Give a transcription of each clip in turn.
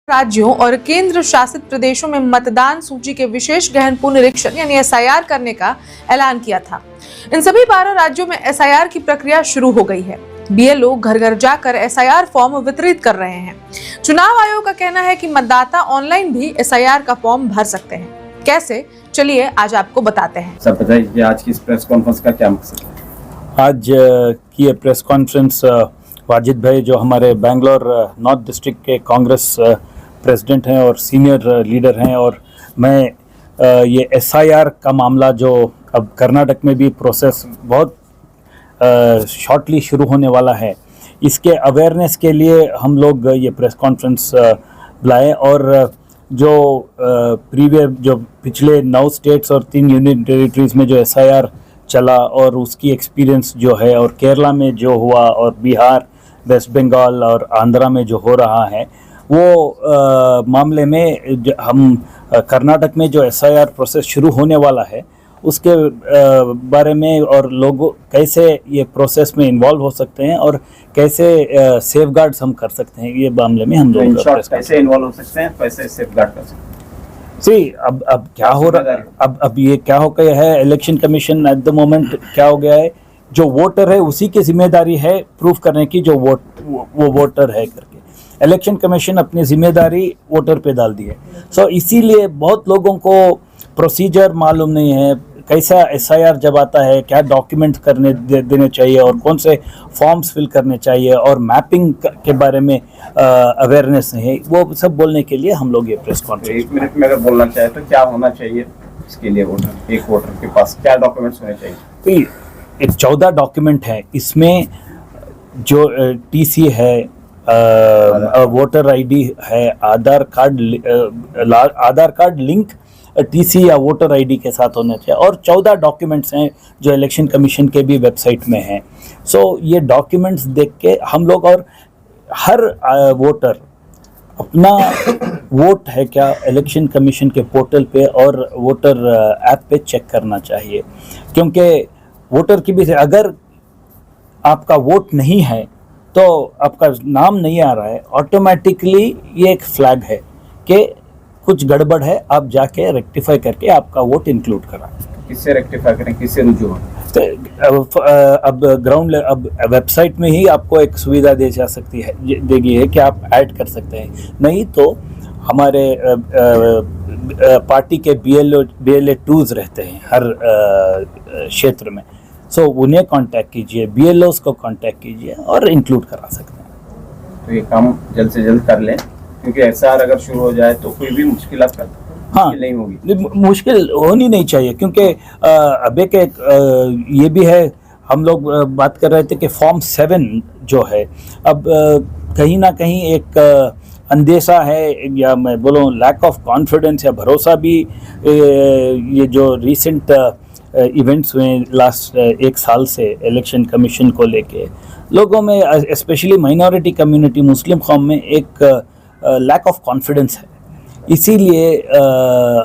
राज्यों और केंद्र शासित प्रदेशों में मतदान सूची के विशेष गहन पुनरीक्षण यानी एसआईआर करने का ऐलान किया था। इन सभी 12 राज्यों में एसआईआर की प्रक्रिया शुरू हो गई है। बीएलओ घर घर जाकर एसआईआर फॉर्म वितरित कर रहे हैं। चुनाव आयोग का कहना है कि मतदाता ऑनलाइन भी एसआईआर का फॉर्म भर सकते हैं। कैसे, चलिए आज आपको बताते हैं। सर बताइए, आज की इस प्रेस कॉन्फ्रेंस का क्या मकसद है? आज की ये प्रेस कॉन्फ्रेंस वाजिद भाई जो हमारे बेंगलोर नॉर्थ डिस्ट्रिक्ट के कांग्रेस प्रेसिडेंट हैं और सीनियर लीडर हैं, और मैं ये एसआईआर का मामला जो अब कर्नाटक में भी प्रोसेस बहुत शॉर्टली शुरू होने वाला है, इसके अवेयरनेस के लिए हम लोग ये प्रेस कॉन्फ्रेंस बुलाए। और जो पिछले 9 स्टेट्स और 3 यूनियन टेरिटरीज में जो एसआईआर चला और उसकी एक्सपीरियंस जो है, और केरला में जो हुआ, और बिहार, वेस्ट बंगाल और आंध्रा में जो हो रहा है, वो मामले में हम कर्नाटक में जो एसआईआर प्रोसेस शुरू होने वाला है उसके बारे में, और लोग कैसे ये प्रोसेस में इन्वॉल्व हो सकते हैं और कैसे सेफगार्ड्स हम कर सकते हैं, ये मामले में हम लोग कैसे इन्वॉल्व हो सकते हैं, कैसे सेफगार्ड कर सकते हैं। सी अब क्या हो रहा है, अब ये क्या हो गया है, election commission at the moment क्या हो गया है, जो वोटर है उसी की जिम्मेदारी है प्रूफ करने की जो वो वोटर है करके। इलेक्शन कमीशन अपनी जिम्मेदारी वोटर पे डाल दी है। सो इसीलिए बहुत लोगों को प्रोसीजर मालूम नहीं है, कैसा एसआईआर जब आता है क्या डॉक्यूमेंट करने देने चाहिए और कौन से फॉर्म्स फिल करने चाहिए, और मैपिंग के बारे में अवेयरनेस नहीं है। वो सब बोलने के लिए हम लोग ये प्रेस कॉन्फ्रेंस। 1 मिनट में अगर बोलना चाहे तो क्या होना चाहिए इसके लिए? एक वोटर के पास क्या डॉक्यूमेंट्स होने चाहिए? तो एक 14 डॉक्यूमेंट है, इसमें जो टीसी है, वोटर आईडी है, आधार कार्ड लिंक टीसी या वोटर आईडी के साथ होना चाहिए, और 14 डॉक्यूमेंट्स हैं जो इलेक्शन कमीशन के भी वेबसाइट में हैं। सो ये डॉक्यूमेंट्स देख के हम लोग, और हर वोटर अपना वोट है क्या इलेक्शन कमीशन के पोर्टल पे और वोटर ऐप पे चेक करना चाहिए, क्योंकि वोटर की भी, अगर आपका वोट नहीं है तो आपका नाम नहीं आ रहा है, ऑटोमेटिकली ये एक फ्लैग है कि कुछ गड़बड़ है, आप जाके रेक्टिफाई करके आपका वोट इंक्लूड कराएं। किससे रेक्टिफाई करें, किससे रुजू हो? तो अब ग्राउंड, अब वेबसाइट में ही आपको एक सुविधा दी जा सकती है, देगी है कि आप ऐड कर सकते हैं। नहीं तो हमारे पार्टी के BLA 2s रहते हैं हर क्षेत्र में, सो उन्हें कांटेक्ट कीजिए, BLOs को कांटेक्ट कीजिए और इंक्लूड करा सकते हैं। तो ये काम जल्द से जल्द कर लें, क्योंकि एसआईआर अगर शुरू हो जाए तो कोई भी मुश्किल नहीं होगी। मुश्किल होनी नहीं चाहिए, क्योंकि अब एक ये भी है, हम लोग बात कर रहे थे कि फॉर्म 7 जो है, अब कहीं ना कहीं एक अंदेशा है, या मैं बोलूँ लैक ऑफ कॉन्फिडेंस या भरोसा भी, ये जो रिसेंट इवेंट्स हुए लास्ट 1 साल से इलेक्शन कमीशन को लेके, लोगों में स्पेशली माइनॉरिटी कम्युनिटी मुस्लिम कौम में एक लैक ऑफ कॉन्फिडेंस है। इसीलिए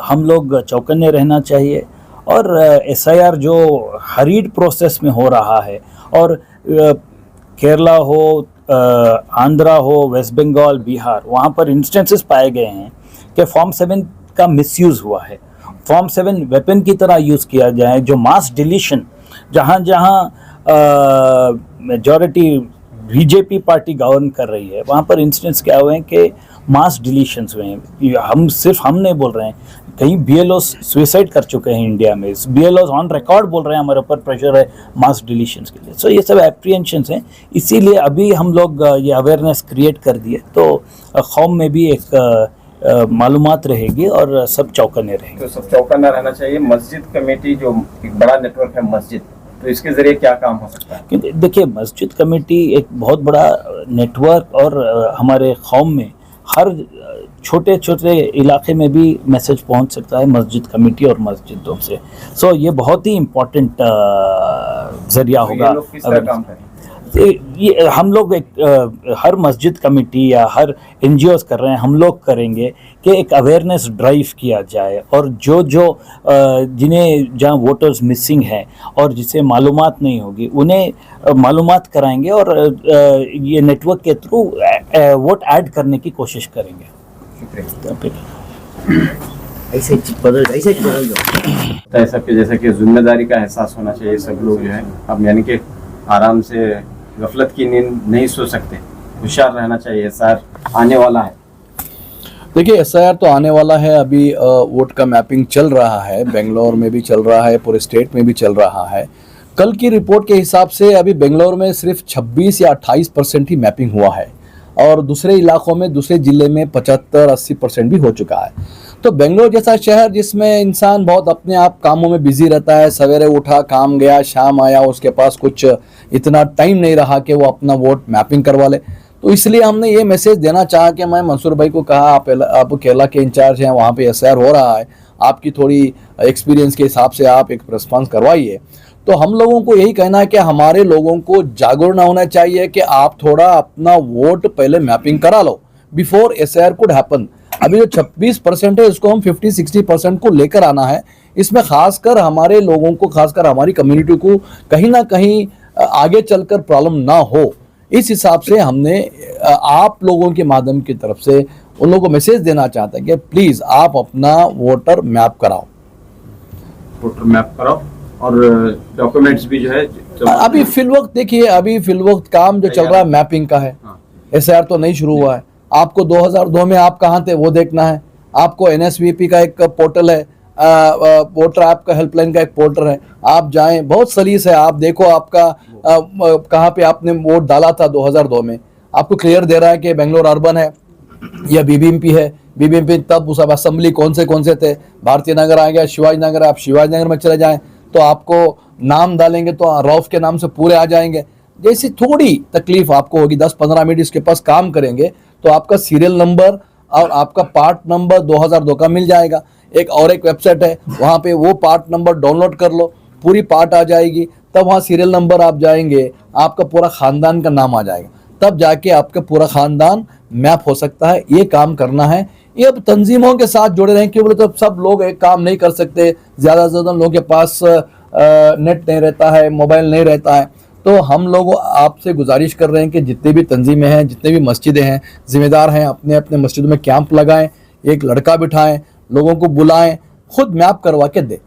हम लोग चौकन्ने रहना चाहिए, और एसआईआर जो हरीड प्रोसेस में हो रहा है, और केरला हो, आंध्रा हो, वेस्ट बंगाल, बिहार, वहाँ पर इंस्टेंसेस पाए गए हैं कि फॉर्म 7 का मिसयूज़ हुआ है। फॉर्म 7 वेपन की तरह यूज़ किया जाए, जो मास डिलीशन, जहाँ मेजॉरिटी बीजेपी पार्टी गवर्न कर रही है, वहाँ पर इंस्टेंस क्या हुए हैं कि मास डिलीशंस हुए हैं। हम नहीं बोल रहे हैं, कहीं BLOs सुसाइड कर चुके हैं इंडिया में, BLOs ऑन रिकॉर्ड बोल रहे हैं हमारे ऊपर प्रेशर है मास डिलीशंस के लिए। सो ये सब एप्रीहेंशंस हैं, इसीलिए अभी हम लोग ये अवेयरनेस क्रिएट कर दिए, तो कौम में भी एक मालूमात रहेगी और सब चौकन्ने रहेंगे। तो सब चौकन्ना रहना चाहिए। मस्जिद कमेटी जो एक बड़ा नेटवर्क है मस्जिद, तो इसके जरिए क्या काम हो सकता है? क्योंकि देखिए, मस्जिद कमेटी एक बहुत बड़ा नेटवर्क, और हमारे कौम में हर छोटे छोटे इलाके में भी मैसेज पहुंच सकता है मस्जिद कमेटी और मस्जिदों से। सो ये बहुत ही इम्पोर्टेंट जरिया होगा। ये लोग किस तरह काम करें? ये हम लोग हर मस्जिद कमेटी या हर NGOs कर रहे हैं, हम लोग करेंगे कि एक अवेयरनेस ड्राइव किया जाए, और जो जिन्हें जहाँ वोटर्स मिसिंग हैं और जिसे मालूमात नहीं होगी उन्हें मालूमात कराएंगे, और ये नेटवर्क के थ्रू वोट ऐड करने की कोशिश करेंगे। चुप रहिए। ऐसे ही बदल दो। तो ऐसा कि जैसे कि जिम्मेदारी का एहसास होना चाहिए सब लोग जो है, अब यानी कि आराम से गफलत की नींद नहीं सो सकते, होशियार रहना चाहिए। एसआर आने वाला है। देखिए एसआईआर तो आने वाला है, अभी वोट का मैपिंग चल रहा है, बेंगलोर में भी चल रहा है, पूरे स्टेट में भी चल रहा है। कल की रिपोर्ट के हिसाब से अभी बेंगलोर में सिर्फ 26 या 28% ही मैपिंग हुआ है और दूसरे इलाकों में, दूसरे जिले में 75-80% भी हो चुका है। तो बेंगलोर जैसा शहर जिसमें इंसान बहुत अपने आप कामों में बिजी रहता है, सवेरे उठा काम गया शाम आया, उसके पास कुछ इतना टाइम नहीं रहा कि वो अपना वोट मैपिंग करवा ले। तो इसलिए हमने ये मैसेज देना चाहा कि मैं मंसूर भाई को कहा आप केरला के इंचार्ज हैं, वहाँ पे एसआईआर हो रहा है, आपकी थोड़ी एक्सपीरियंस के हिसाब से आप एक रिस्पॉन्स करवाइए। तो हम लोगों को यही कहना है कि हमारे लोगों को जागरूक होना चाहिए कि आप थोड़ा अपना वोट पहले मैपिंग करा लो बिफोर एसआईआर कुड हैपन। अभी जो 26% है इसको हम 50-60% को लेकर आना है। इसमें खासकर हमारे लोगों को, खासकर हमारी कम्युनिटी को कहीं ना कहीं आगे चलकर प्रॉब्लम ना हो, इस हिसाब से हमने आप लोगों के माध्यम की तरफ से उन लोगों को मैसेज देना चाहते हैं कि प्लीज आप अपना वोटर मैप कराओ। वोटर मैप कराओ और डॉक्यूमेंट्स भी जो है अभी फिलवक्त देखिए, अभी फिलवक्त काम जो चल रहा है मैपिंग का है, एसआईआर तो नहीं शुरू हुआ है। आपको 2002 में आप कहाँ थे वो देखना है। आपको एनएसवीपी का एक पोर्टल है, वोटर ऐप का हेल्पलाइन का एक पोर्टल है, आप जाएं, बहुत सलीस है, आप देखो आपका कहाँ पे आपने वोट डाला था 2002 में, आपको क्लियर दे रहा है कि बेंगलोर अर्बन है या बीबीएमपी है। बीबीएमपी तब उस असेंबली कौन से थे, भारतीय नगर आ गया, शिवाजी नगर, आप शिवाजी नगर में चले जाएं तो आपको नाम डालेंगे तो रौफ के नाम से पूरे आ जाएंगे। जैसी थोड़ी तकलीफ आपको होगी, 10-15 मिनट इसके पास काम करेंगे तो आपका सीरियल नंबर और आपका पार्ट नंबर 2002 का मिल जाएगा। एक वेबसाइट है, वहाँ पे वो पार्ट नंबर डाउनलोड कर लो, पूरी पार्ट आ जाएगी, तब वहाँ सीरियल नंबर आप जाएंगे, आपका पूरा खानदान का नाम आ जाएगा, तब जाके आपका पूरा खानदान मैप हो सकता है। ये काम करना है, ये अब तंजीमों के साथ जुड़े रहें, क्यों बोले तो सब लोग एक काम नहीं कर सकते, ज़्यादा से ज़्यादा लोगों के पास नेट नहीं रहता है, मोबाइल नहीं रहता है। तो हम लोग आपसे गुजारिश कर रहे हैं कि जितने भी तंजीमें हैं, जितने भी मस्जिदें हैं, जिम्मेदार हैं, अपने अपने मस्जिदों में कैंप लगाएं, एक लड़का बिठाएं, लोगों को बुलाएं, खुद मैप करवा के दें।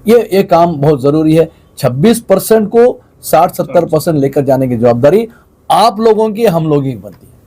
ये काम बहुत ज़रूरी है। 26% को 60-70% लेकर जाने की जवाबदारी आप लोगों की, हम लोगों की बनती है।